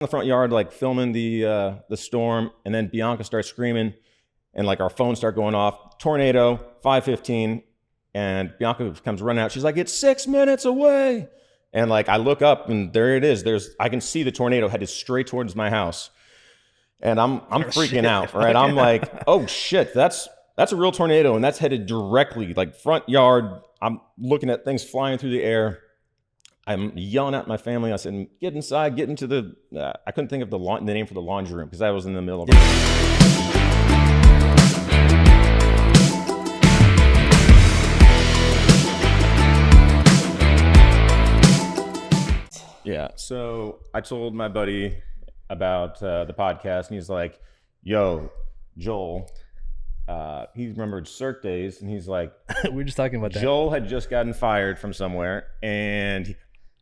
the front yard, like filming the storm, and then Bianca starts screaming, and like our phones start going off. Tornado, 5:15, and Bianca comes running out. She's like, "It's 6 minutes away," and like I look up, and there it is. I can see the tornado headed straight towards my house, and I'm freaking out. Right, I'm like, "Oh shit, that's a real tornado, and that's headed directly like front yard." I'm looking at things flying through the air. I'm yelling at my family. I said, "Get inside, get into the..." I couldn't think of the name for the laundry room because I was in the middle of it. Yeah, so I told my buddy about the podcast, and he's like, "Yo, Joel," he remembered Cirque days, and he's like, we were just talking about that. Joel had just gotten fired from somewhere, and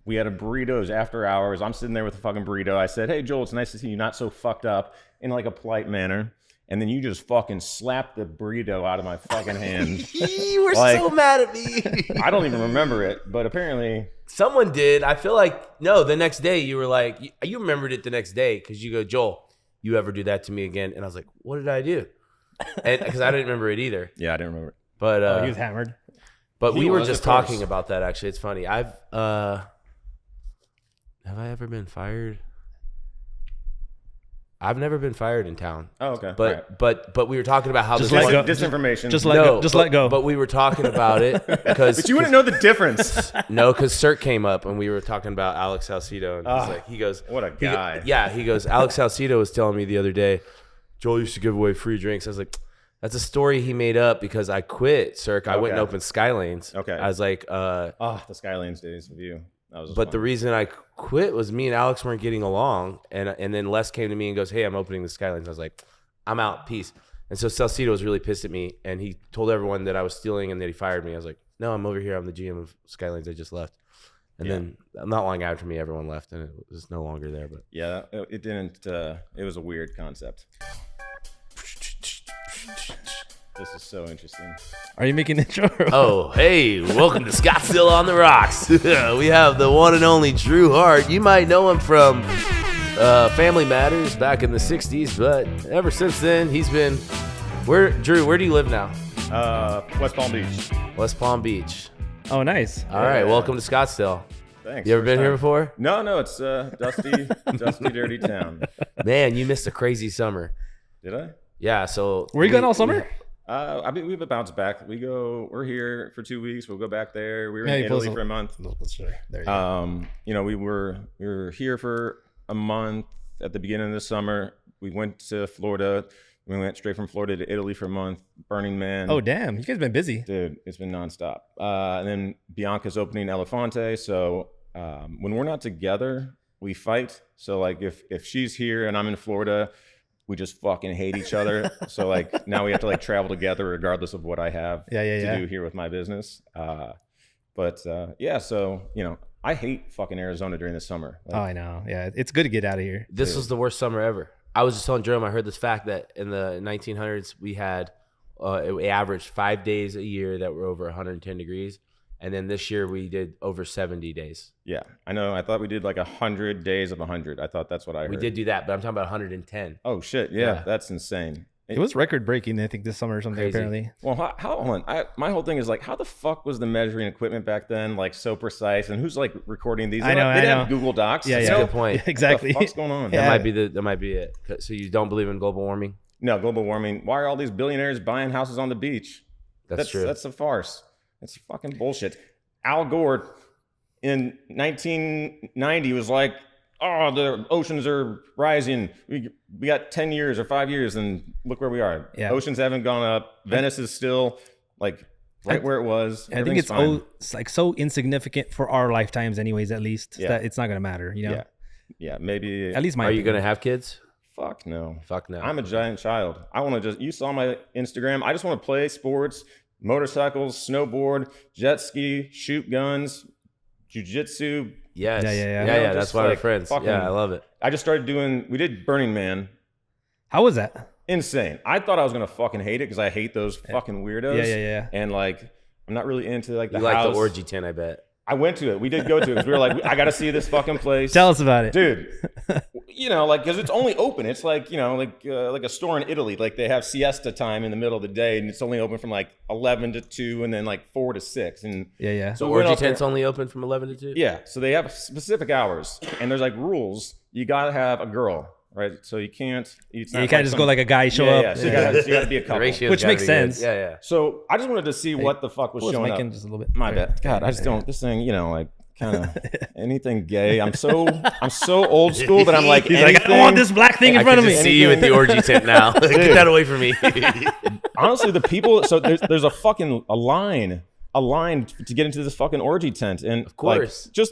we had a burritos after hours. I'm sitting there with a fucking burrito. I said, "Hey, Joel, it's nice to see you not so fucked up," in like a polite manner. And then you just fucking slapped the burrito out of my fucking hand. You were like, so mad at me. I don't even remember it, but apparently someone did. I feel like, no, the next day you were like, you remembered it the next day because you go, "Joel, you ever do that to me again?" And I was like, "What did I do?" And because I didn't remember it either. Yeah, I didn't remember it. But he was hammered. But we were just talking about that. Actually, it's funny. Have I ever been fired? I've never been fired in town. Oh, okay. But we were talking about how just this let go. Disinformation. Just let go. But we were talking about it because but you wouldn't know the difference. No, because Cirque came up and we were talking about Alex Salcido, and he goes, "What a guy!" He goes, "Alex Salcido was telling me the other day, Joel used to give away free drinks." I was like, "That's a story he made up because I quit Cirque. I went and opened Skylanes." Okay. I was like, the Skylanes days with you. But fun. the reason I quit was me and Alex weren't getting along, and then Les came to me and goes, "Hey, I'm opening the Skylanes." I was like, "I'm out, peace." And so Salcido was really pissed at me, and he told everyone that I was stealing and that he fired me. I was like, "No, I'm over here. I'm the GM of Skylanes. I just left." And then not long after me, everyone left, and it was no longer there. But yeah, it didn't. It was a weird concept. This is so interesting. Are you making the intro? Oh, hey, welcome to Scottsdale on the Rocks. We have the one and only Drew Hart. You might know him from Family Matters back in the 60s, but ever since then, he's been... Drew, where do you live now? West Palm Beach. West Palm Beach. Oh, nice. All right, welcome to Scottsdale. Thanks. You ever been here before? No, it's dusty, dirty town. Man, you missed a crazy summer. Did I? Yeah, so... Were you going all summer? We've bounced back. We're here for 2 weeks. We'll go back there. We were in Italy for a month. There you go. We were here for a month at the beginning of the summer. We went to Florida. We went straight from Florida to Italy for a month. Burning Man. Oh, damn. You guys been busy. Dude, it's been nonstop. And then Bianca's opening Elefante. So when we're not together, we fight. So like if she's here and I'm in Florida, we just fucking hate each other. So like now we have to like travel together regardless of what I have to do here with my business. So I hate fucking Arizona during the summer. Like, I know. Yeah, it's good to get out of here. This was the worst summer ever. I was just telling Jerome, I heard this fact that in the 1900s we had we averaged 5 days a year that were over 110 degrees. And then this year we did over 70 days. Yeah, I know. I thought we did like 100 days of 100. I thought that's what I heard. We did do that, but I'm talking about 110. Oh, shit. Yeah. That's insane. It was record breaking, I think, this summer or something, crazy. Apparently. Well, hold on. My whole thing is like, how the fuck was the measuring equipment back then like so precise? And who's like recording these? I know. They didn't have Google Docs. That's a good point. Yeah, exactly. What the fuck's going on? That might be it. So you don't believe in global warming? No, global warming. Why are all these billionaires buying houses on the beach? That's true. That's a farce. It's fucking bullshit. Al Gore in 1990 was like, "Oh, the oceans are rising. We got 10 years or 5 years, and look where we are. Yeah. Oceans haven't gone up. Venice is still like right where it was. I think it's like so insignificant for our lifetimes, anyways. At least that it's not gonna matter, you know. Yeah. Maybe. At least my. Are you gonna have kids? Fuck no. Fuck no. I'm a giant child. I want to you saw my Instagram. I just want to play sports. Motorcycles, snowboard, jet ski, shoot guns, jiu-jitsu. Yes. Yeah. That's why we're friends. Yeah, I love it. I just started we did Burning Man. How was that? Insane. I thought I was going to fucking hate it because I hate those fucking weirdos. Yeah. And like, I'm not really into like the You like the orgy tent, I bet. I went to it. We did go to it because we were like, I got to see this fucking place. Tell us about it, dude. You know, like, because it's only open. It's like, you know, like a store in Italy. Like they have siesta time in the middle of the day, and it's only open from like 11 to 2, and then like 4 to 6. And yeah. So orgy tent's only open from 11 to 2. Yeah, so they have specific hours, and there's like rules. You gotta have a girl. Right, so you can't. You can't just go like a guy show up. Yeah, so you gotta be a couple, which makes sense. Yeah. So I just wanted to see what the fuck was showing up. Just a little bit. My bad. God, I just don't. This thing, you know, like kind of anything gay. I'm so old school that I'm like, I don't want this black thing in front of me. I can see you at the orgy tent now. Get that away from me. Honestly, the people. So there's a fucking line to get into this fucking orgy tent, and of course, like,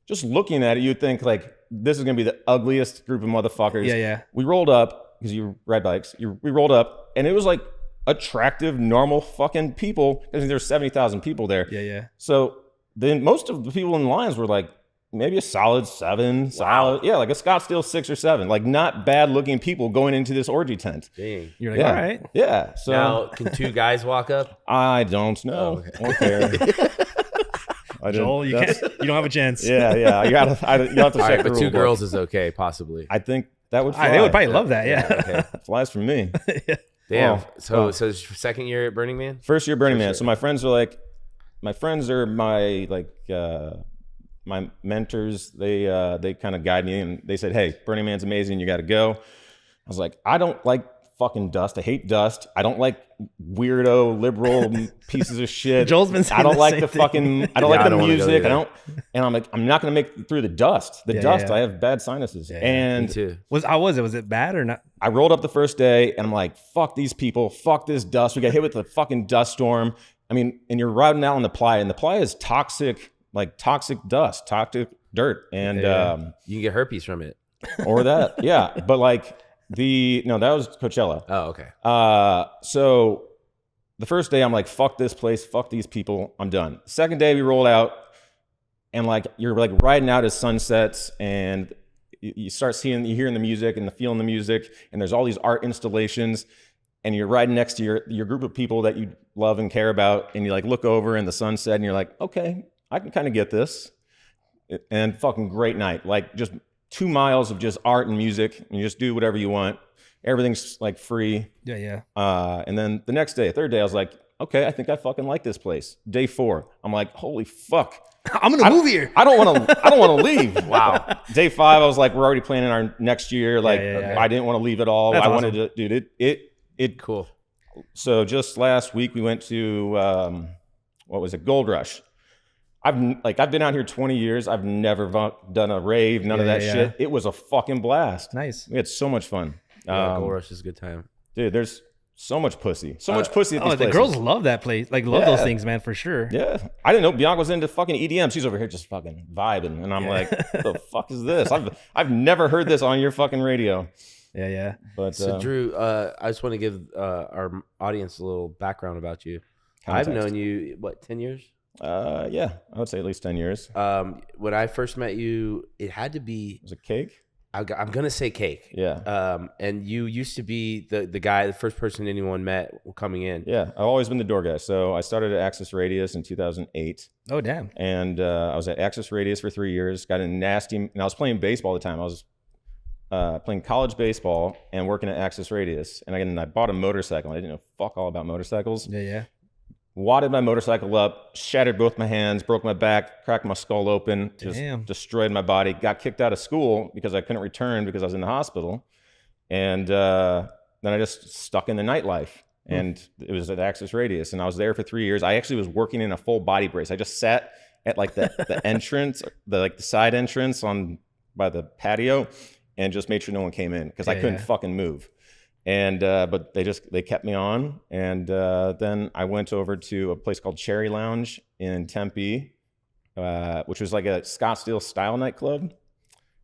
just looking at it, you'd think like this is gonna be the ugliest group of motherfuckers. Yeah. We rolled up because you ride bikes. We rolled up, and it was like attractive, normal fucking people. I think there's 70,000 people there. Yeah. So then most of the people in lines were like maybe a solid 7, solid, like a Scottsdale 6 or 7, like not bad looking people going into this orgy tent. Dang. You're like, all right. Yeah. So now, can 2 guys walk up? I don't know. Oh, okay. Won't care. Joel, you don't have a chance. Yeah. You have to check All right, the but rule 2 book. girls is okay, possibly. I think that would fly. They would probably love that. Yeah. Okay. Flies for me. Damn. Well, so it's your second year at Burning Man? First year Burning Man. Sure. So my friends are my my mentors. They kind of guide me, and they said, "Hey, Burning Man's amazing. You got to go." I was like, I don't like fucking dust. I hate dust. I don't like weirdo liberal pieces of shit. Joel's been saying I don't the like same the thing. fucking. I don't like the music. Go And I'm like, I'm not gonna make it through the dust. Yeah. I have bad sinuses. And Me too. How was it? Was it bad or not? I rolled up the first day, and I'm like, fuck these people. Fuck this dust. We got hit with the fucking dust storm. I mean, and you're riding out on the playa, and the playa is toxic dust, toxic dirt, and you can get herpes from it. or that, yeah. But like that was Coachella. Oh, okay. So the first day I'm like, fuck this place, fuck these people, I'm done. Second day we rolled out, and like you're like riding out as sunsets, and you start hearing the music and feeling the music, and there's all these art installations, and you're riding next to your group of people that you love and care about, and you like look over in the sunset, and you're like, okay, I can kind of get this. And fucking great night, like just 2 miles of just art and music, and you just do whatever you want. Everything's like free. Yeah. And then the next day, third day, I was like, okay, I think I fucking like this place. Day 4, I'm like, holy fuck, I'm gonna move here. I don't want to leave. Wow. Day 5, I was like, we're already planning our next year. Like, I didn't want to leave at all. That's wanted to, dude. It cool. So just last week we went to Gold Rush. I've been out here 20 years. I've never done a rave, none of that shit. It was a fucking blast. Nice. We had so much fun. Gold Rush is a good time. Dude, there's so much pussy. So much pussy at these the places. girls love that place. Like, love those things, man, for sure. Yeah. I didn't know Bianca was into fucking EDM. She's over here just fucking vibing. And I'm like, what the fuck is this? I've never heard this on your fucking radio. Yeah. But so Drew, I just want to give our audience a little background about you. Context. I've known you, 10 years? Yeah, I would say at least 10 years. When I first met you, it had to be... Was it Cake? I'm going to say Cake. Yeah. And you used to be the guy, the first person anyone met coming in. Yeah, I've always been the door guy. So I started at Access Radius in 2008. Oh, damn. And I was at Access Radius for 3 years. Got a nasty... And I was playing baseball all the time. I was playing college baseball and working at Access Radius. And I bought a motorcycle. I didn't know fuck all about motorcycles. Yeah. Wadded my motorcycle up, shattered both my hands, broke my back, cracked my skull open, just destroyed my body. Got kicked out of school because I couldn't return because I was in the hospital. And then I just stuck in the nightlife. And it was at Access Radius. And I was there for 3 years. I actually was working in a full body brace. I just sat at like the entrance, the side entrance by the patio, and just made sure no one came in because I couldn't fucking move. And but they kept me on, and then I went over to a place called Cherry Lounge in Tempe, which was like a Scottsdale style nightclub.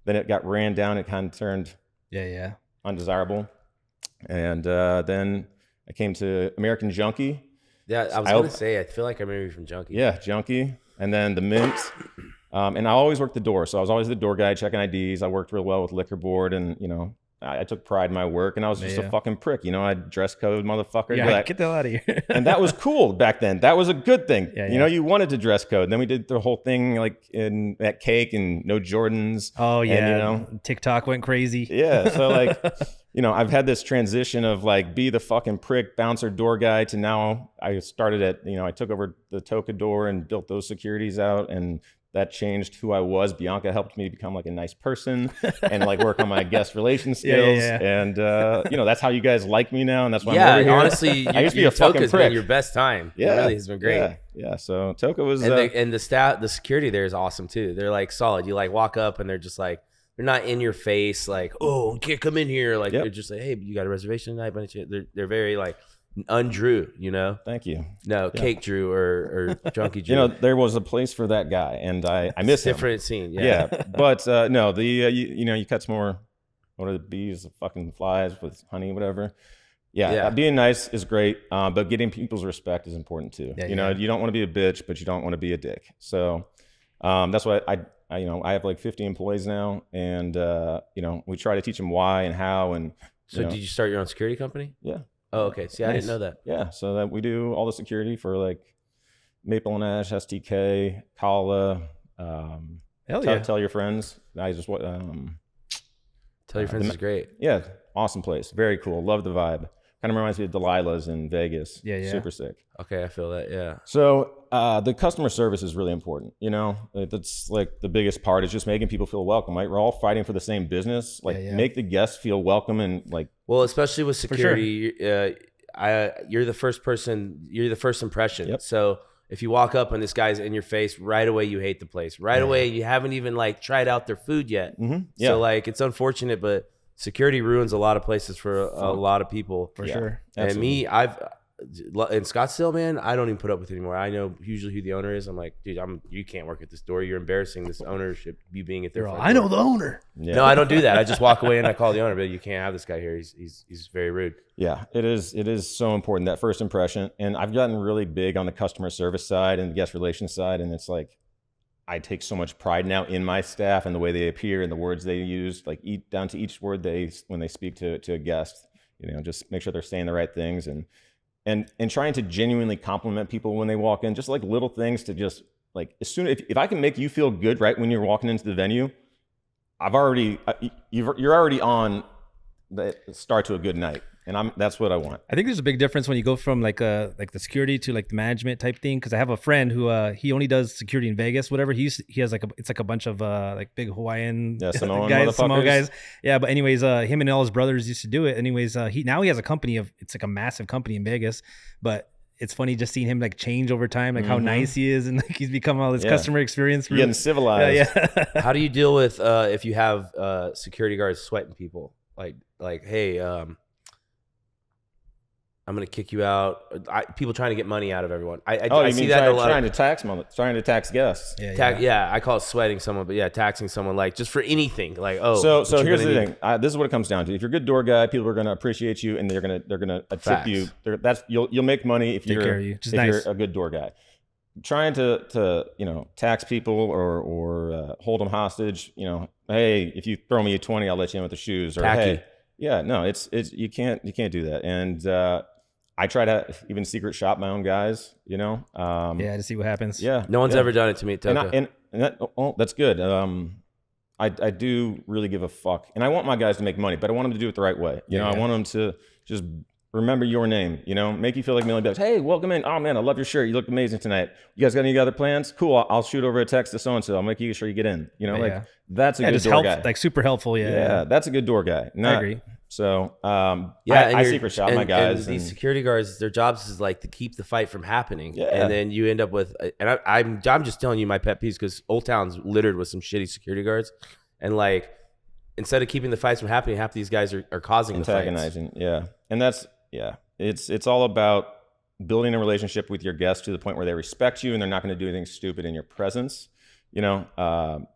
Then it got ran down. It kind of turned undesirable, and then I came to American Junkie. Yeah, I was going to say, I feel like I remember you from Junkie. Yeah, Junkie, and then the Mint. And I always worked the door, so I was always the door guy checking IDs. I worked real well with liquor board, and I took pride in my work, and I was just a Yeah. fucking prick. You know, I dress code motherfucker. Yeah, But get the hell out of here. and that was cool back then. That was a good thing. Yeah, you know, you wanted to dress code. Then we did the whole thing like in that cake and no Jordans. Oh yeah, and, you know, TikTok went crazy. yeah. So like, you know, I've had this transition of like be the fucking prick bouncer door guy to now I started at, you know, I took over the Toka door and built those securities out, and that changed who I was. Bianca helped me become like a nice person and like work on my guest relation skills. Yeah. And, you know, that's how you guys like me now. And that's why I'm Yeah, over here. honestly, I used to be your a fucking Toka's prick. been your best time. Yeah. It really has been great. Yeah. So Toka was, And the staff, the security there is awesome too. They're like solid. You like walk up and they're just like, they're not in your face like, oh, you can't come in here. Like they're just like, hey, you got a reservation tonight? They're very like undrew, you know? thank you. No, Cake Drew or Junkie Drew. You know, there was a place for that guy, and I miss him. Different scene. Yeah, but no, the you know, you catch more. What are the bees? The fucking flies with honey, whatever. Yeah, being nice is great, but getting people's respect is important too. Yeah, you know, you don't want to be a bitch, but you don't want to be a dick. So that's why I you know, I have like 50 employees now, and you know, we try to teach them why and how. And So know, did you start your own security company? Yeah. Oh, okay. See, I didn't know that. Yeah, so that we do all the security for like Maple and Ash, STK, Kala. Hell yeah. Tell your friends. I just Tell your friends is great. Yeah, awesome place. Very cool. Love the vibe. Kind of reminds me of Delilah's in Vegas. Yeah. Super sick. Okay, I feel that. Yeah. So the customer service is really important. You know, that's like the biggest part is just making people feel welcome. Right? We're all fighting for the same business. Like make the guests feel welcome and like. Well, especially with security, you're the first person. You're the first impression. Yep. So if you walk up and this guy's in your face, right away you hate the place. Right away you haven't even like tried out their food yet. Mm-hmm. Yeah. So like it's unfortunate, but security ruins a lot of places for a lot of people. For sure. And Absolutely. me, I've in Scottsdale, man, I don't even put up with it anymore. I know usually who the owner is. I'm like, dude, you can't work at this door. You're embarrassing this ownership. You being at their front I door. know the owner. Yeah. No, I don't do that. I just walk away and I call the owner, but you can't have this guy here. He's very rude. Yeah, it is so important, that first impression. And I've gotten really big on the customer service side and the guest relations side. And it's like, I take so much pride now in my staff and the way they appear and the words they use, like down to each word when they speak to a guest, you know, just make sure they're saying the right things and trying to genuinely compliment people when they walk in, just like little things to just like, as soon if I can make you feel good right when you're walking into the venue, you're already on the start to a good night. And that's what I want. I think there's a big difference when you go from like the security to like the management type thing. Cause I have a friend who he only does security in Vegas, whatever. He has it's like a bunch of like big Hawaiian Samoan guys, motherfuckers. Samoan guys. Yeah, but anyways, him and all his brothers used to do it. Anyways, he has a company it's like a massive company in Vegas, but it's funny just seeing him like change over time, like how nice he is, and like he's become all this customer experience. Getting civilized. Yeah. How do you deal with if you have security guards sweating people? Like, hey, I'm gonna kick you out. People trying to get money out of everyone. I see that a lot. Trying to tax guests. Yeah, I call it sweating someone, but yeah, taxing someone like just for anything. Like, So here's the thing. This is what it comes down to. If you're a good door guy, people are gonna appreciate you, and they're gonna tip you. You'll make money if you're a good door guy. Trying to tax people or hold them hostage. You know, hey, if you throw me a 20, I'll let you in with the shoes. Or Tacky. hey, yeah, no, it's you can't do that. And I try to even secret shop my own guys, you know. To see what happens. Yeah. No one's ever done it to me, Toka. That's good. I do really give a fuck. And I want my guys to make money, but I want them to do it the right way. You know, I want them to just remember your name, you know, make you feel like a million bucks. Hey, welcome in. Oh man, I love your shirt. You look amazing tonight. You guys got any other plans? Cool. I'll shoot over a text to so-and-so. I'll make sure you get in, you know, that's a good door guy. Like super helpful. Yeah. That's a good door guy. I agree. So, I secret shop my guys. And these security guards, their jobs is like to keep the fight from happening. Yeah. And then you end up with, and I'm just telling you my pet peeves because Old Town's littered with some shitty security guards. And like, instead of keeping the fights from happening, half these guys are causing the fights. Antagonizing. Yeah. And it's all about building a relationship with your guests to the point where they respect you and they're not going to do anything stupid in your presence. You know,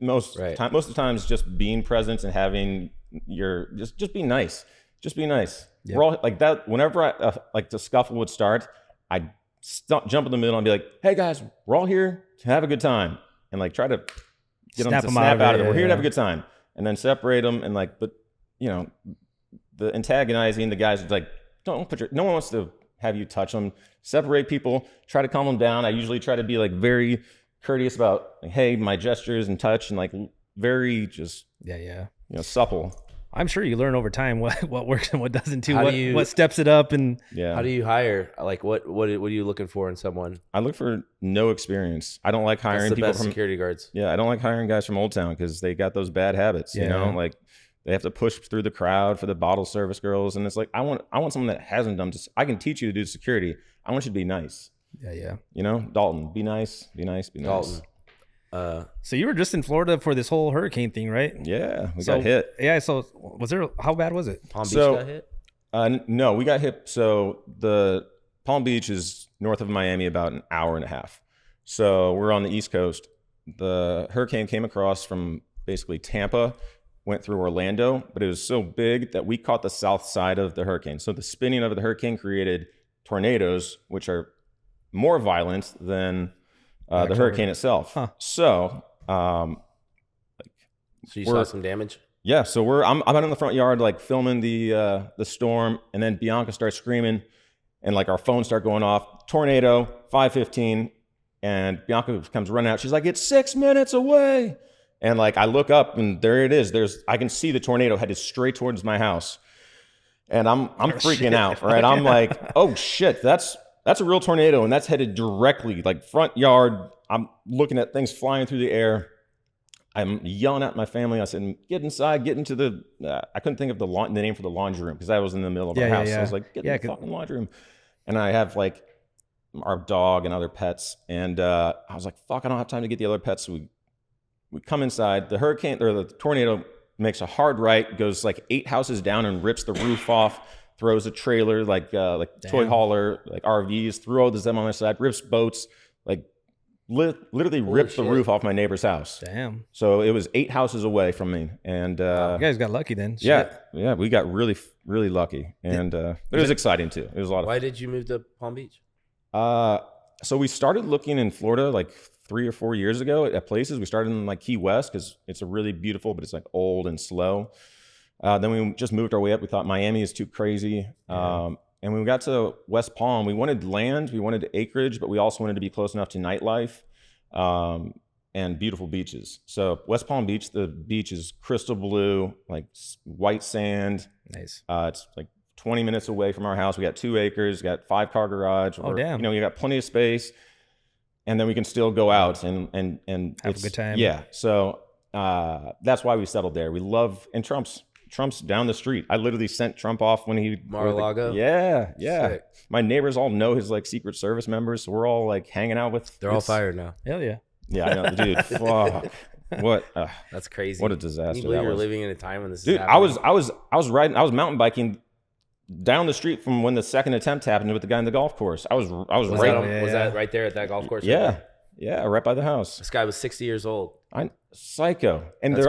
most of the times just being present and having just be nice. Just be nice. Yeah. We're all like that. Whenever like the scuffle would start, I'd jump in the middle and be like, hey guys, we're all here to have a good time. And like try to get them to snap out of it. We're here to have a good time. And then separate them and like, but you know, the antagonizing the guys. Like, don't put your. No one wants to have you touch them. Separate people. Try to calm them down. I usually try to be like very courteous about, like, hey, my gestures and touch, and like very just supple. I'm sure you learn over time what works and what doesn't too. How What steps it up and How do you hire? Like what are you looking for in someone? I look for no experience. I don't like hiring That's the people best from security guards. Yeah, I don't like hiring guys from Old Town because they got those bad habits. You know, like they have to push through the crowd for the bottle service girls, and it's like I want someone that hasn't done. I can teach you to do security. I want you to be nice. Yeah. You know, Dalton, be nice, be nice, be nice. Dalton. So you were just in Florida for this whole hurricane thing, right? Yeah, we got hit. Yeah. So was there? How bad was it? Palm Beach got hit? No, we got hit. So the Palm Beach is north of Miami, about an hour and a half. So we're on the East Coast. The hurricane came across from basically Tampa, went through Orlando, but it was so big that we caught the south side of the hurricane. So the spinning of the hurricane created tornadoes, which are more violent than the hurricane itself. Huh. So, So you saw some damage? yeah. So I'm out in the front yard, like filming the storm, and then Bianca starts screaming, and like our phones start going off. Tornado, 5:15, and Bianca comes running out. She's like, "It's 6 minutes away," and like I look up, and there it is. I can see the tornado headed straight towards my house, and I'm freaking out, right? I'm like, "Oh shit, that's a real tornado," and that's headed directly, like front yard. I'm looking at things flying through the air. I'm yelling at my family. I said, "Get inside, get into the." I couldn't think of the name for the laundry room because I was in the middle of our house. So I was like, "Get in the fucking laundry room," and I have like our dog and other pets, and I was like, "Fuck, I don't have time to get the other pets." So we come inside. The hurricane or the tornado makes a hard right, goes like 8 houses down, and rips the roof off. Throws a trailer, like toy hauler, like RVs, throws them on their side, rips boats, like literally ripped the roof off my neighbor's house. Damn. So it was 8 houses away from me, and You guys got lucky then. yeah, we got really lucky, and it was exciting too. It was a lot of. Why did you move to Palm Beach? So we started looking in Florida like 3 or 4 years ago at places. We started in like Key West because it's a really beautiful, but it's like old and slow. Then we just moved our way up. We thought Miami is too crazy. And when we got to West Palm, we wanted land, we wanted acreage, but we also wanted to be close enough to nightlife and beautiful beaches. So West Palm Beach, the beach is crystal blue, like white sand. Nice. It's like 20 minutes away from our house. We got 2 acres, got 5-car garage. Oh, damn. You know, you got plenty of space, and then we can still go out and have a good time. Yeah. So that's why we settled there. We love, and Trump's down the street. I literally sent Trump off when he Mar-a-Lago. Yeah. Sick. My neighbors all know his like Secret Service members, so we're all like hanging out with. They're all fired now. Hell yeah. Yeah, I know, dude. Fuck. What? That's crazy. What a disaster! Can you believe that you're was. living in a time when this Dude, is happening? I was mountain biking down the street from when the second attempt happened with the guy in the golf course. I was Was right. that right there at that golf course? Yeah, right by the house. This guy was 60 years old. Psycho, and That's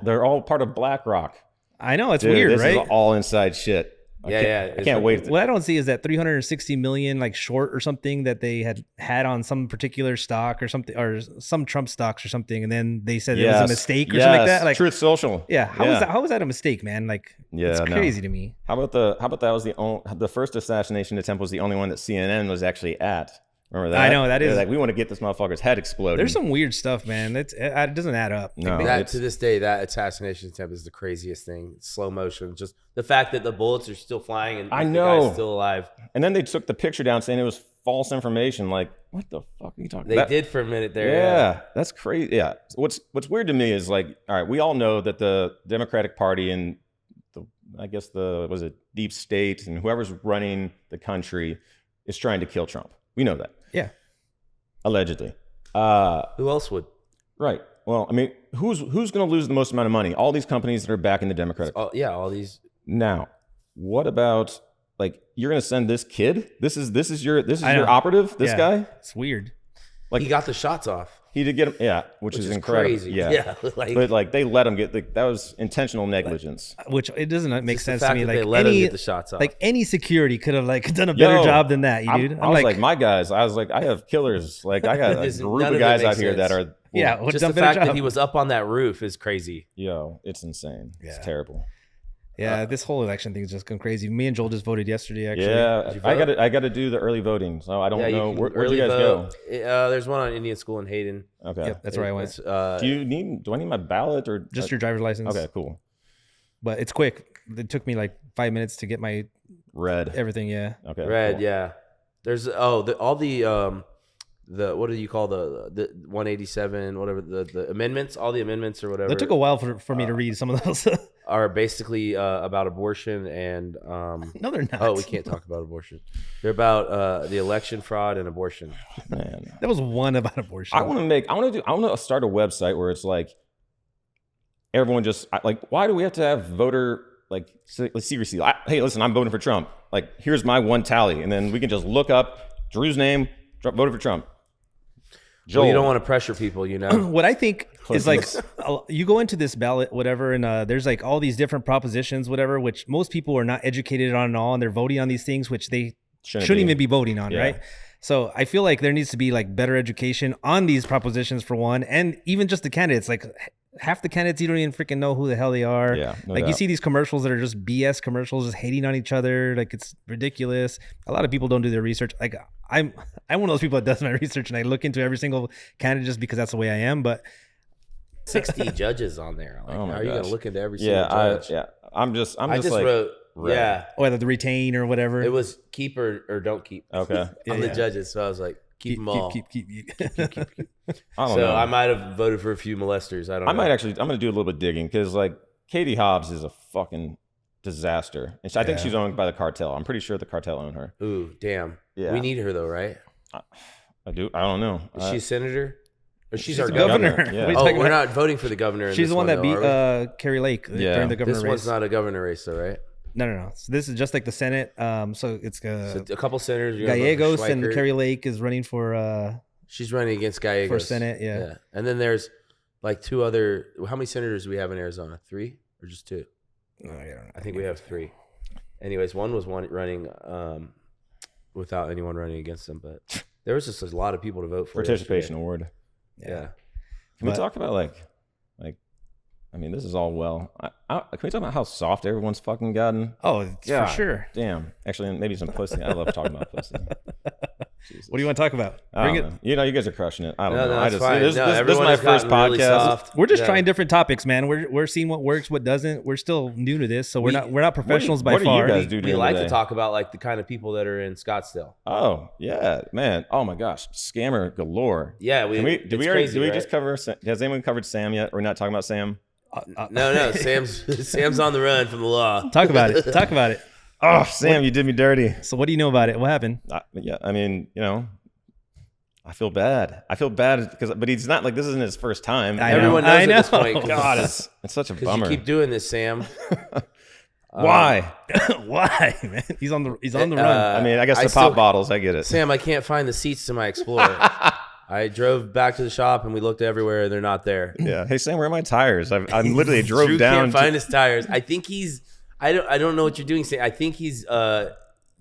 they're all part of BlackRock. I know it's Dude, weird, this right? is all inside shit. Yeah. I can't wait. What I don't see is that 360 million like short or something that they had on some particular stock or something, or some Trump stocks or something, and then they said it was a mistake or something like that. Like Truth Social. Yeah, how was that a mistake, man? Like, it's crazy to me. How about that was the first assassination attempt was the only one that CNN was actually at. Remember that? I know, that is like, we want to get this motherfucker's head exploded. There's some weird stuff, man. It doesn't add up. No, To this day, that assassination attempt is the craziest thing. Slow motion. Just the fact that the bullets are still flying and I the know. guy's still alive. And then they took the picture down saying it was false information. Like, what the fuck are you talking about? They did for a minute there. Yeah, that's crazy. Yeah. What's weird to me is like, all right, we all know that the Democratic Party and was it deep state and whoever's running the country is trying to kill Trump. We know that. Yeah. Allegedly. Who else would? Right. Well, I mean, who's going to lose the most amount of money? All these companies that are backing the Democratic. All these. Now, what about like you're going to send this kid? This is your operative. This guy. It's weird. Like He got the shots off. he did get him. Yeah, which is incredible. Crazy. Yeah. But like they let him get that was intentional negligence. Which it doesn't make sense to me. Like they let him get the shots off. Like any security could have like done a better job than that, dude. I was like my guys. I was like, I have killers. Like I got a group none of of it guys makes out here that sense. are. just the fact that he was up on that roof is crazy. Yo, it's insane. It's terrible. Yeah, this whole election thing is just going crazy. Me and Joel just voted yesterday. Actually, Yeah, you I got to do the early voting, so I don't know can where'd early you guys vote. There's one on Indian School in Hayden. go. Okay. Yep, that's where I went. Do I need my ballot or Just your driver's license. Okay, cool. But it's quick. It took me like 5 minutes to get my Red. everything. Yeah. Okay. Red, cool. yeah. There's all the what do you call the 187 whatever the amendments, all the amendments or whatever. It took a while for me to read some of those. Are basically about abortion and No, they're not. oh, we can't talk about abortion. They're about the election fraud and abortion. Man. There was one about abortion. I want to start a website where it's like everyone just like, why do we have to have voter like secrecy? Hey, listen, I'm voting for Trump. Like, here's my one tally, and then we can just look up Drew's name, voted for Trump. Joel. Well, you don't want to pressure people, you know. What I think is like you go into this ballot, whatever, and there's like all these different propositions, whatever, which most people are not educated on at all, and they're voting on these things which they shouldn't even be voting on, right? So I feel like there needs to be like better education on these propositions for one, and even just the candidates. Like half the candidates, you don't even freaking know who the hell they are. Yeah, no like doubt. you see these commercials that are just BS commercials, just hating on each other. Like it's ridiculous. A lot of people don't do their research. Like I'm one of those people that does my research and I look into every single candidate just because that's the way I am. But 60 judges on there. Like, Oh my are you gosh. gonna look into every single judge? I'm just I just like, wrote red. yeah. whether the retain or whatever. It was keep or don't keep. Okay. On the judges, so I was like, keep them all. keep. I don't So know. I might have voted for a few molesters. I don't know. I might actually. I'm gonna do a little bit digging because like Katie Hobbs is a fucking disaster, and I think she's owned by the cartel. I'm pretty sure the cartel owned her. Ooh, damn. Yeah. We need her though, right? I do. I don't know. Is she a senator? Or she's our a governor. governor. Yeah. What are you Oh, talking we're about? not voting for the governor. In She's this the one that though, beat are we? Carrie Lake Yeah. during the governor This race. one's not a governor race, though, right? No. So this is just like the Senate. So it's So a couple senators. you're gonna vote for Gallegos and Schweikert. Carrie Lake is running for She's running against Gallegos. Senate. Yeah. And then there's like two other. How many senators do we have in Arizona? 3 or just 2? No, I don't know. I think we have 3. Anyways, one was running without anyone running against them, but there was just a lot of people to vote for. participation yesterday. award. Yeah. Can we talk about like, I mean, this is all well. Can we talk about how soft everyone's fucking gotten? Oh, it's God for sure. Damn. Actually, maybe some pussy. I love talking about pussy. What do you want to talk about? I Bring don't it. know. You know, you guys are crushing it. I don't No, know. no, I that's just fine. this No, is everyone my has first gotten really podcast. soft. We're just Yeah. trying different topics, man. We're seeing what works, what doesn't. We're still new to this, so we're not professionals by what do you far. guys do We during like the to day? talk about like the kind of people that are in Scottsdale. Oh yeah, man. Oh my gosh, scammer galore. Yeah, Did we it's already? crazy, Did we right? just cover? Has anyone covered Sam yet? We're not talking about Sam. No, Sam's on the run from the law. Talk about it. Talk about it. Oh, Sam, you did me dirty. So what do you know about it? What happened? Yeah, I mean, you know, I feel bad. But he's not like this isn't his first time. I know. Everyone knows I at this know. point. 'Cause God, it's such a you bummer. keep doing this, Sam. Why? Why, man? He's on the run. I mean, I guess I the still- pop bottles. I get it. Sam, I can't find the seats to my Explorer. I drove back to the shop and we looked everywhere. They're not there. Yeah. Hey, Sam, where are my tires? I literally drove Drew down. can't find his tires. I think he's. I don't know what you're doing, Sam. I think he's.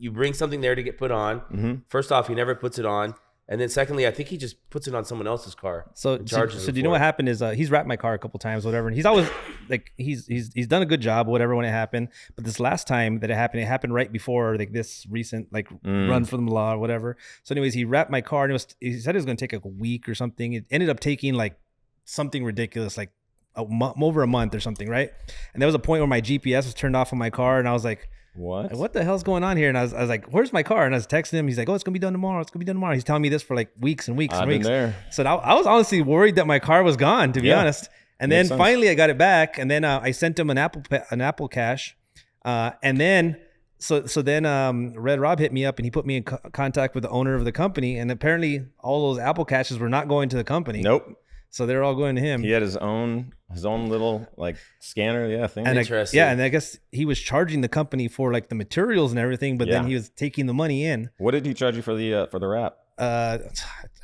You bring something there to get put on. Mm-hmm. First off, he never puts it on, and then secondly, I think he just puts it on someone else's car. So and charges do them you know for what it. happened is he's wrapped my car a couple times, whatever, and he's always like he's done a good job, whatever, when it happened. But this last time that it happened right before like this recent like run from the law or whatever. So anyways, he wrapped my car and he said it was going to take a week or something. It ended up taking like something ridiculous, like over a month or something, right? And there was a point where my GPS was turned off on my car, and I was like, what the hell's going on here? And I was like, where's my car? And I was texting him. He's like, oh, it's gonna be done tomorrow. It's gonna be done tomorrow. He's telling me this for like weeks and weeks I've and been weeks. there. So I was honestly worried that my car was gone, to be Yeah. honest. And Makes then sense. finally I got it back, and then I sent him an Apple Cash, and then so then Red Rob hit me up and he put me in contact with the owner of the company, and apparently all those Apple Caches were not going to the company. Nope. So they're all going to him. He had his own little like scanner, thing. And Interesting. and I guess he was charging the company for like the materials and everything, but then Yeah. he was taking the money in. What did he charge you for the wrap? I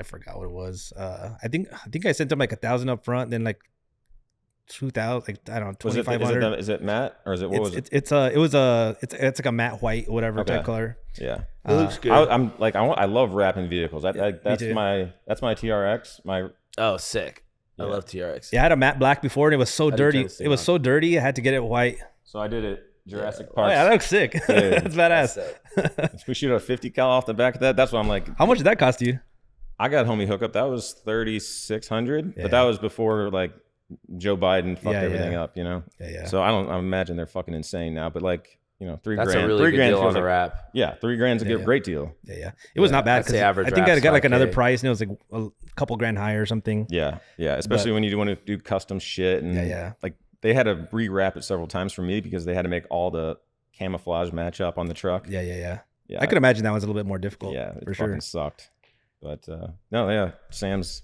forgot what it was. I think I sent him like 1,000 up front, then like 2,000, like I don't know, 2,500. Is it matte or is it what was it? It's like a matte white, whatever Okay. type color. Yeah. It looks good. I love wrapping vehicles. That's too. my TRX. Oh, sick. I Yeah. love TRX. Yeah, I had a matte black before, and it was so do dirty. tend to stay It was on. so dirty, I had to get it white. So I did it. Jurassic Oh, Park. yeah, that looks sick. That's badass. If we shoot a 50 cal off the back of that, that's what I'm like. How much did that cost you? I got homie hookup. That was 3,600, Yeah. but that was before like Joe Biden fucked Yeah, everything yeah. up, you know? Yeah. So I imagine they're fucking insane now, but like, you know, $3 That's grand. a really good deal feels on the like, wrap. Yeah, $3 is a Yeah. great deal. Yeah. It was not bad I'd say because average I think I wrap's got like 5K. another price and it was like a couple grand higher or something. Yeah, especially when you want to do custom shit and Yeah. like they had to re-wrap it several times for me because they had to make all the camouflage match up on the truck. Yeah. Yeah, I could imagine that was a little bit more difficult. Yeah, it for fucking sure. sucked. But no, yeah, Sam's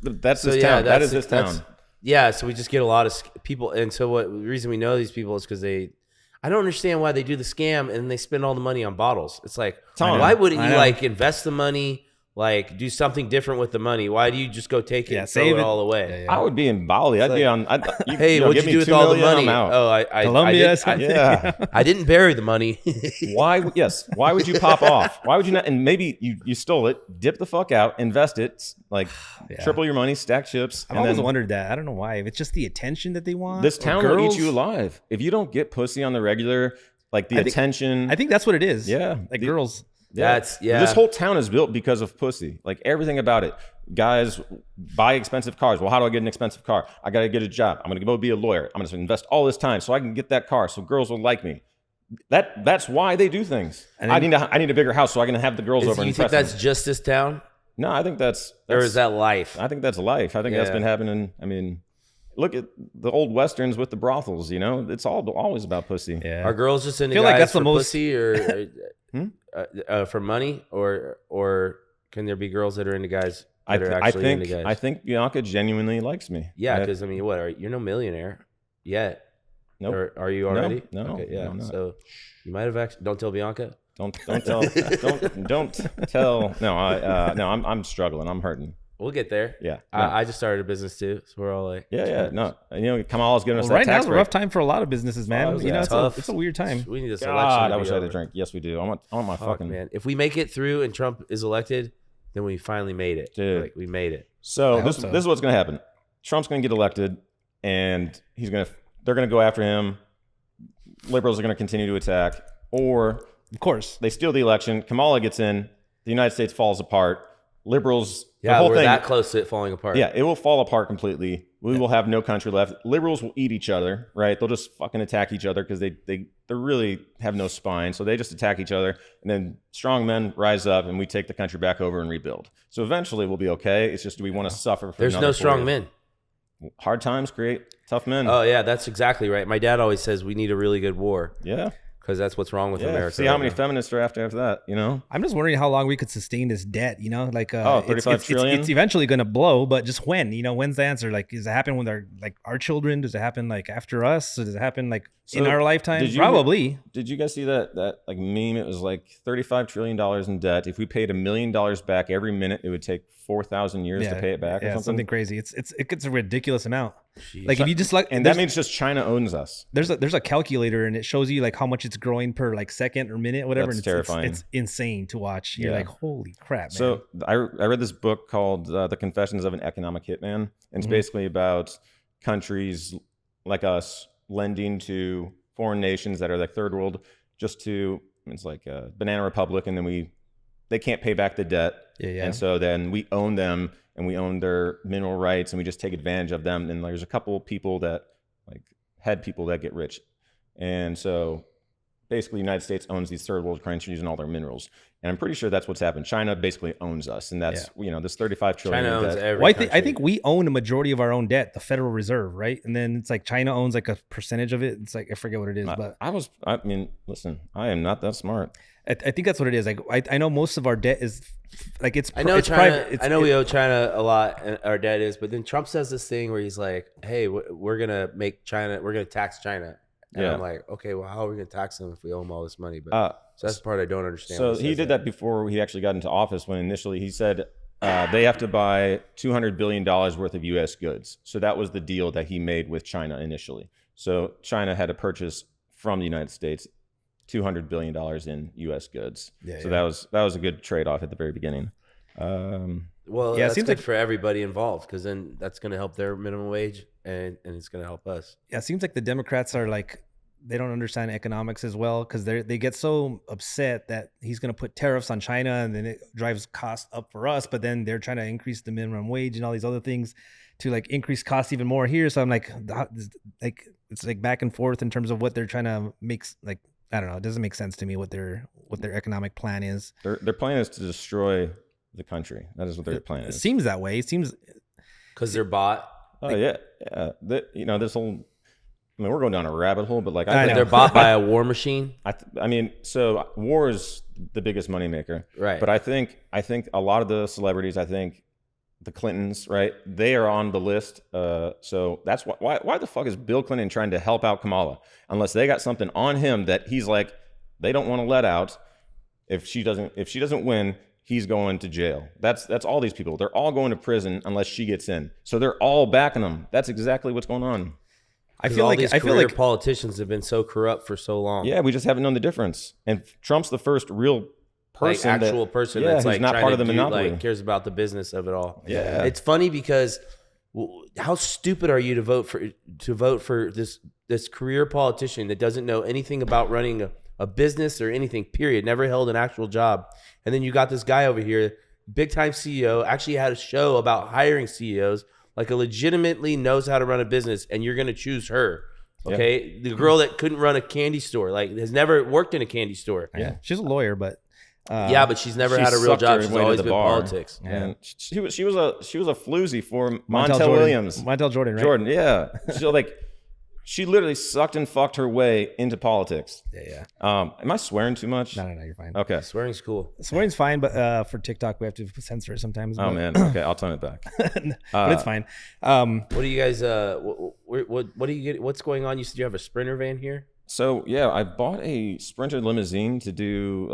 that's So, his yeah, town. That is his town. Yeah, so we just get a lot of people, and so the reason we know these people is because I don't understand why they do the scam and they spend all the money on bottles. It's like, Tom, why wouldn't I you know. like invest the money, like do something different with the money? Why do you just go take it Yeah, and throw save it it. all away? I would be in Bali. I'd be on. Hey, what'd give you me do with 2 all the million, money? I'm out. Oh, Colombia, I something. Yeah. I didn't bury the money. Why? Yes. Why would you pop off? Why would you not? And maybe you stole it, dip the fuck out, invest it, like Yeah. triple your money, stack chips. I've and always then wondered that. I don't know why. If it's just the attention that they want. this or town will girls. eat you alive if you don't get pussy on the regular. Like the attention. I think that's what it is. Yeah. Like girls. That's This whole town is built because of pussy. Like everything about it. Guys buy expensive cars. Well, how do I get an expensive car? I got to get a job. I'm going to go be a lawyer. I'm going to invest all this time so I can get that car so girls will like me. That's why they do things. And I then- need a bigger house so I can have the girls over you and think impress that's them. just this town, No, I think that's or is that life? I think that's life. I think that's Yeah. been happening. I mean, look at the old westerns with the brothels. You know, it's always about pussy. Yeah. Are girls just into feel guys like that's the for most- pussy or Hmm? for money, or can there be girls that are into guys that are actually into guys? I think Bianca genuinely likes me. Yeah, I- because I mean, you're no millionaire yet. Nope. Or are you already? No, Okay, yeah. no, I'm not. So you might have actually. Don't tell Bianca. Don't tell. don't tell. No, I'm struggling. I'm hurting. We'll get there. Yeah. I just started a business too, so we're all like, Yeah. No, you know, Kamala's giving us Well, that right now tax it's a break. rough time for a lot of businesses, man. Oh, you yeah. know, Tough. it's a weird time. We need this election. God, to I be wish I had a over. drink. Yes, we do. I want my Fuck, fucking. man. If we make it through and Trump is elected, then we finally made it. Dude. Like we made it. So I hope this so. is what's gonna happen. Trump's gonna get elected, and they're gonna go after him. Liberals are gonna continue to attack, or Of course. they steal the election. Kamala gets in. The United States falls apart. Liberals. the Yeah, whole we're thing. that close to it falling apart. Yeah, it will fall apart completely. We will have no country left. Liberals will eat each other, right? They'll just fucking attack each other because they really have no spine. So they just attack each other, and then strong men rise up, and we take the country back over and rebuild. So eventually we'll be okay. It's just, do we want to suffer for There's another no 4 strong years? men. Hard times create tough men. Oh yeah, that's exactly right. My dad always says we need a really good war Yeah. because that's what's wrong with Yeah. America. See how right many now. feminists are after that, you know? I'm just wondering how long we could sustain this debt, you know, like 35 trillion? It's eventually going to blow, but just when, you know, when's the answer? Like, does it happen when they're like our children? Does it happen like after us? Or does it happen like in So, our lifetime? did you- Probably. Did you guys see that like meme? It was like $35 trillion in debt. If we paid $1 million back every minute, it would take 4,000 years to pay it back or Yeah, something. something crazy. It gets a ridiculous amount. Jeez. Like if you just like, And that means just China owns us. there's a calculator and it shows you like how much it's growing per like second or minute, whatever. That's and terrifying. It's insane to watch. You're Yeah. like, holy crap, man. So I read this book called The Confessions of an Economic Hitman. And it's basically about countries like us lending to foreign nations that are like third world it's like a banana republic, and then they can't pay back the debt. Yeah. And so then we own them and we own their mineral rights and we just take advantage of them. And there's a couple people that like head people that get rich. And so basically the United States owns these third world countries and all their minerals. And I'm pretty sure that's what's happened. China basically owns us. And that's, you know, this 35 trillion. China in owns debt. every Well, I country. think we own a majority of our own debt, the Federal Reserve, right? And then it's like China owns like a percentage of it. It's like I forget what it is, but I mean, listen, I am not that smart. I think that's what it is. Like I know most of our debt is like it's. I know it's China. private. I know we owe China a lot, and our debt is. But then Trump says this thing where he's like, "Hey, we're gonna make China. We're gonna tax China." And Yeah. I'm like, "Okay, well, how are we gonna tax them if we owe them all this money?" But so that's the part I don't understand. So when he says did that before he actually got into office, when initially he said they have to buy $200 billion worth of U.S. goods. So that was the deal that he made with China initially. So China had to purchase from the United States $200 billion in U.S. goods. So that was a good trade-off at the very beginning. Well, Yeah, it that's seems good like- for everybody involved because then that's gonna help their minimum wage and it's gonna help us. Yeah, it seems like the Democrats are like they don't understand economics as well, because they get so upset that he's going to put tariffs on China, and then it drives costs up for us. But then they're trying to increase the minimum wage and all these other things to like increase costs even more here. So I'm like it's like back and forth in terms of what they're trying to make. Like, I don't know. It doesn't make sense to me what their economic plan is. Their plan is to destroy the country. That is what their plan It is. seems that way. It seems because they're bought. Oh yeah. This whole. I mean, we're going down a rabbit hole, but like I know. They're bought by a war machine. I mean, so war is the biggest moneymaker, Right. But I think a lot of the celebrities, I think the Clintons, right? They are on the list. So that's why the fuck is Bill Clinton trying to help out Kamala? Unless they got something on him that he's like, they don't want to let out. If she doesn't win, he's going to jail. That's all these people. They're all going to prison unless she gets in. So they're all backing them. That's exactly what's going on. I feel like politicians have been so corrupt for so long. Yeah, we just haven't known the difference. And Trump's the first real person, like actual person yeah, that's like not part of the monopoly. Like cares about the business of it all. Yeah, it's funny because how stupid are you to vote for this career politician that doesn't know anything about running a business or anything, period, never held an actual job. And then you got this guy over here, big time CEO, actually had a show about hiring CEOs, like a legitimately knows how to run a business, and you're going to choose her. Okay. Yeah. The girl that couldn't run a candy store, like has never worked in a candy store. Yeah. She's a lawyer, but but she's never had a real job. She's always been politics. Yeah. And she was a floozy for Montel Williams. Montel Jordan, right? Jordan, yeah. So she literally sucked and fucked her way into politics. Yeah. Am I swearing too much? No, you're fine. Okay. Swearing's cool. Swearing's fine, but for TikTok we have to censor it sometimes. Oh man. Okay, I'll tone it back. But it's fine. What do you guys? What do you get? What's going on? You said you have a Sprinter van here. So yeah, I bought a Sprinter limousine to do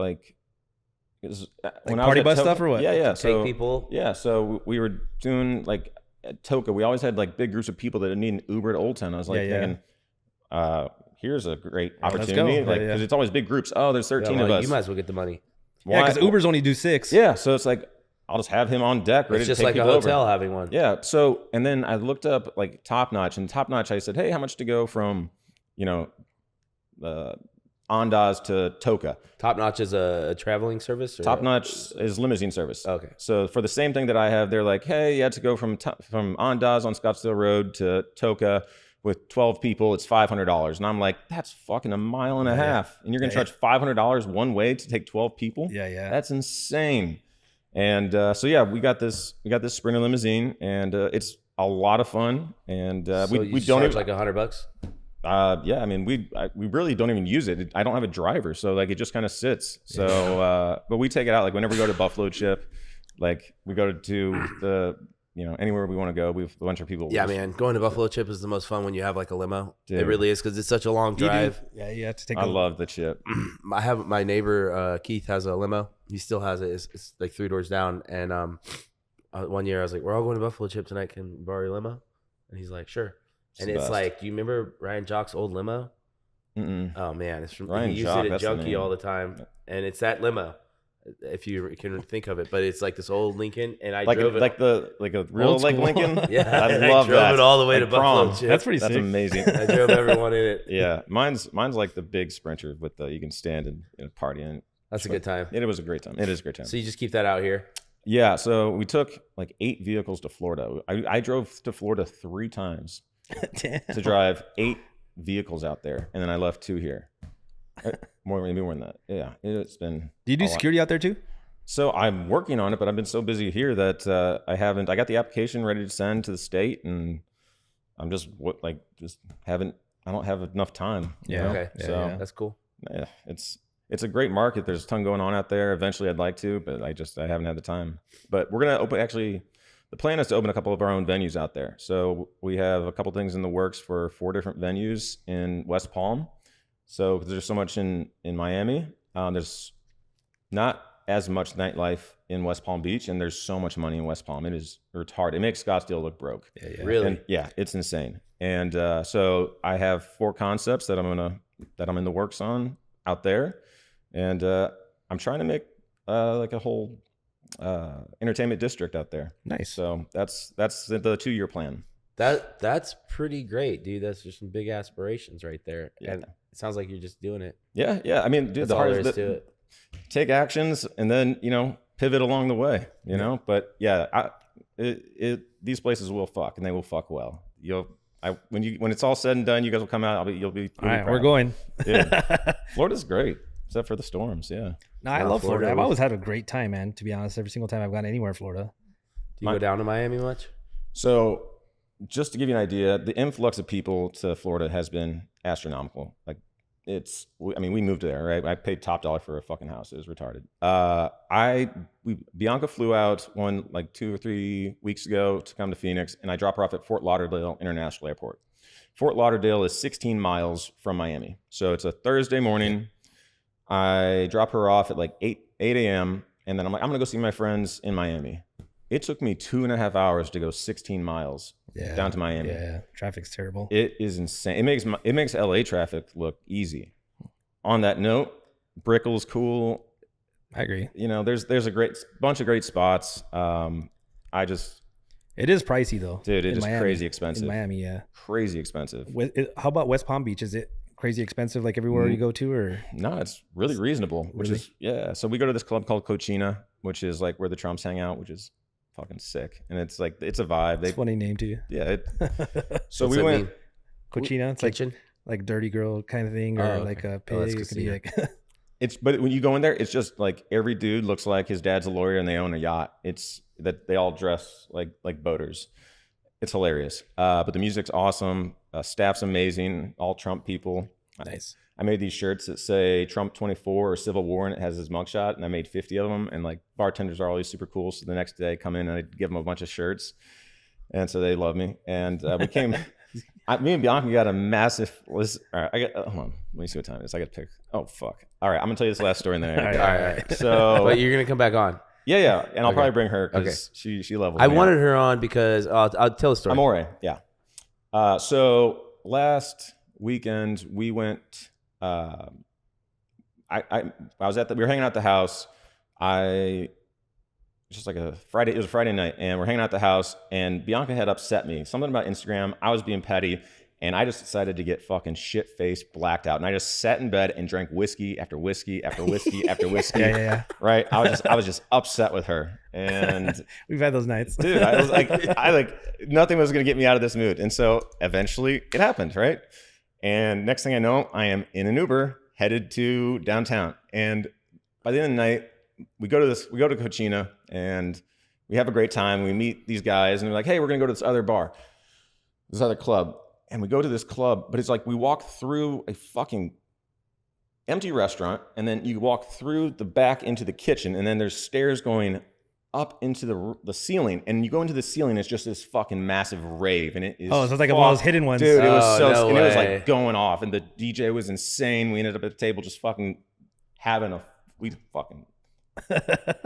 when party bus stuff or what? Yeah. Take people. Yeah. So we were doing at Toka, we always had big groups of people that need an Uber to Old Town. I was thinking, here's a great opportunity, because it's always big groups. Oh, there's 13 of us. You might as well get the money. Yeah, because Ubers only do 6. Yeah, so it's I'll just have him on deck, ready to take people over. It's just like a hotel having one. Yeah. So and then I looked up Top Notch, and Top Notch, I said, hey, how much to go from, Andaz to Toka? Top Notch is a traveling service? Top Notch is limousine service. Okay. So for the same thing that I have, they're like, hey, you had to go from Andaz on Scottsdale Road to Toka with 12 people. It's $500. And I'm like, that's fucking a mile and a half. And you're going to charge $500 one way to take 12 people? Yeah. That's insane. And we got this Sprinter limousine, and it's a lot of fun. And we don't charge like $100. Yeah, I mean, we really don't even use it. I don't have a driver, so it just kind of sits. So, but we take it out whenever we go to Buffalo Chip, we go to the anywhere we want to go. We have a bunch of people. Yeah, man, going to Buffalo Chip is the most fun when you have a limo. Dude. It really is, because it's such a long drive. Yeah, you have to take. I love the Chip. I have my neighbor Keith has a limo. He still has it. It's 3 doors down. And one year I was like, we're all going to Buffalo Chip tonight. Can we borrow your limo? And he's like, sure. And it's do you remember Ryan Jock's old limo? Mm-mm. Oh man, it's from Ryan he used Jock, it at that's the Junkie name. all the time, and it's that limo, if you can think of it. But it's this old Lincoln, and I drove it a real Lincoln. Yeah, I love drove that. it all the way to Buffalo Chip. That's pretty sick. That's amazing. I drove everyone in it. Yeah, mine's like the big Sprinter with you can stand and party in. That's a good time. It was a great time. It is a great time. So you just keep that out here. Yeah. So we took 8 vehicles to Florida. I drove to Florida 3 times. To drive 8 vehicles out there, and then I left 2 here. Maybe more than that. Yeah, it's been. Do you do security out there too? So I'm working on it, but I've been so busy here that I haven't. I got the application ready to send to the state, and I'm just haven't. I don't have enough time. Yeah. Okay. So that's cool. Yeah, it's a great market. There's a ton going on out there. Eventually, I'd like to, but I haven't had the time. But we're gonna open actually. The plan is to open a couple of our own venues out there. So we have a couple things in the works for 4 different venues in West Palm. So there's so much in Miami. There's not as much nightlife in West Palm Beach, and there's so much money in West Palm. It's hard. It makes Scottsdale look broke. Yeah. Really? And it's insane. And so I have 4 concepts that I'm in the works on out there, and I'm trying to make a whole entertainment district out there. Nice. So that's the 2-year plan. That's pretty great, dude. That's just some big aspirations right there. Yeah. It sounds like you're just doing it. Yeah, yeah. I mean, dude, That's the all there hardest is to it. take actions and then pivot along the way. You know, but yeah, these places will fuck and they will fuck well. When it's all said and done, you guys will come out. You'll be All right, proud. we're going. Yeah. Florida's great, except for the storms. Yeah. No, I Wow, love Florida. Florida I've was- always had a great time, man. To be honest, every single time I've gone anywhere in Florida. Do you go down to Miami much? So, just to give you an idea, the influx of people to Florida has been astronomical. Like, we moved there, right? I paid top dollar for a fucking house. It was retarded. Bianca flew out 2 or 3 weeks ago to come to Phoenix, and I dropped her off at Fort Lauderdale International Airport. Fort Lauderdale is 16 miles from Miami. So it's a Thursday morning. I drop her off at like 8 a.m. And then I'm like, I'm going to go see my friends in Miami. It took me 2.5 hours to go 16 miles down to Miami. Yeah, traffic's terrible. It is insane. It makes LA traffic look easy. On that note, Brickell's cool. I agree. There's a bunch of great spots. It is pricey though. Dude, it in is Miami. crazy expensive. In Miami, yeah. Crazy expensive. How about West Palm Beach? Is it crazy expensive like everywhere you go to, or? No, it's really reasonable. So we go to this club called Cochina, which is like where the Trumps hang out, which is fucking sick. And it's like, it's a vibe. It's a funny name too. Yeah. So What's we that went. mean? Cochina, it's Kitchen? like dirty girl kind of thing, or Oh, okay. like a Oh, that's pig. It could be casino. like But when you go in there, it's just like every dude looks like his dad's a lawyer and they own a yacht. It's that they all dress like boaters. It's hilarious. But the music's awesome. Staff's amazing. All Trump people. nice. I made these shirts that say Trump 24 or Civil War, and it has his mugshot, and I made 50 of them. And like bartenders are always super cool. So the next day I come in and I give them a bunch of shirts. And so they love me. And we came, me and Bianca got a massive list. All right, hold on. Let me see what time it is. I got to pick. Oh, fuck. All right, I'm going to tell you this last story and then All I All right. So, But you're going to come back on. yeah. And I'll Okay. probably bring her because she levels I me wanted out. her on because I'll tell a story. Amore, yeah. So last weekend we went, we were hanging out at the house. It was a Friday night, and we're hanging out at the house, and Bianca had upset me. Something about Instagram. I was being petty, and I just decided to get fucking shit-faced, blacked out. And I just sat in bed and drank whiskey after whiskey after whiskey after whiskey. Yeah. Right? I was just upset with her. And We've had those nights. dude, I was like, nothing was gonna get me out of this mood. And so eventually it happened, right? And next thing I know, I am in an Uber headed to downtown. And by the end of the night, we go to Cochina and we have a great time. We meet these guys and they're like, hey, we're gonna go to this other bar, this other club. And we go to this club, but it's like we walk through a fucking empty restaurant, and then you walk through the back into the kitchen, and then there's stairs going up into the ceiling, and you go into the ceiling, it's just this fucking massive rave, and it is Oh, so it's like one of those hidden ones. dude. It was Oh, so, no and it was way. like going off, and the DJ was insane. We ended up at the table just fucking having we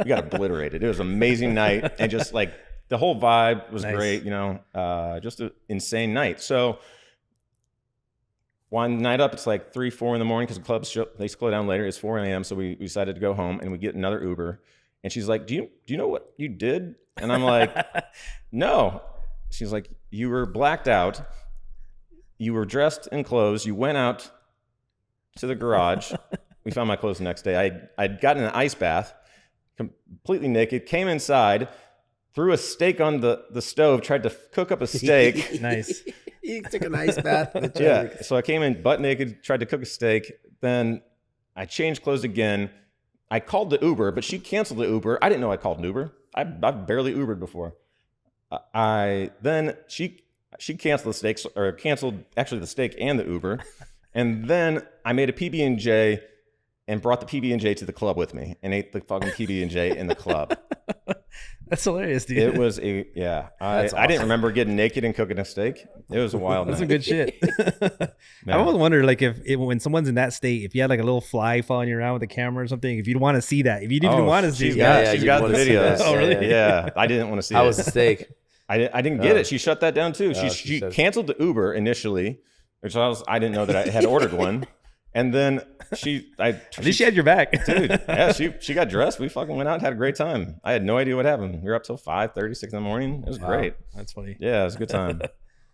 got obliterated. It was an amazing night, and just like the whole vibe was Nice. great. Just an insane night. So one night up, it's like 3, 4 in the morning because the clubs they slow down later. It's 4 a.m. So we decided to go home, and we get another Uber. And she's like, do you know what you did? And I'm like, no. She's like, you were blacked out. You were dressed in clothes. You went out to the garage. We found my clothes the next day. I'd gotten an ice bath, completely naked, came inside, threw a steak on the stove, tried to cook up a steak. Nice. You took an ice bath. Yeah. So I came in butt naked, tried to cook a steak. Then I changed clothes again. I called the Uber, but she canceled the Uber. I didn't know I called an Uber. I've barely Ubered before. Then she canceled the steaks, or canceled actually the steak and the Uber. And then I made a PB&J and brought the PB&J to the club with me and ate the fucking PB&J in the club. That's hilarious, dude. It was I That's didn't awesome. remember getting naked and cooking a steak. It was a wild That's night. some good shit. I Man. always wonder, like, if when someone's in that state, if you had like a little fly following you around with a camera or something, if you'd want to see that, if you didn't even want to see she's it. got, Yeah, she's you'd got the wanna see videos. that. Oh, really? Yeah. I didn't want to see How it. was the steak? I didn't get Oh. it. She shut that down too. Oh, She she said- canceled the Uber initially, which I didn't know that I had ordered one. And then At least she had your back. dude, yeah, she got dressed. We fucking went out and had a great time. I had no idea what happened. We were up till 5:36 in the morning. It was Wow. great. That's funny. Yeah, it was a good time.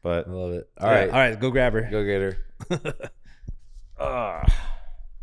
But I love it. Yeah. All right. All right, go grab her. Go get her. Uh,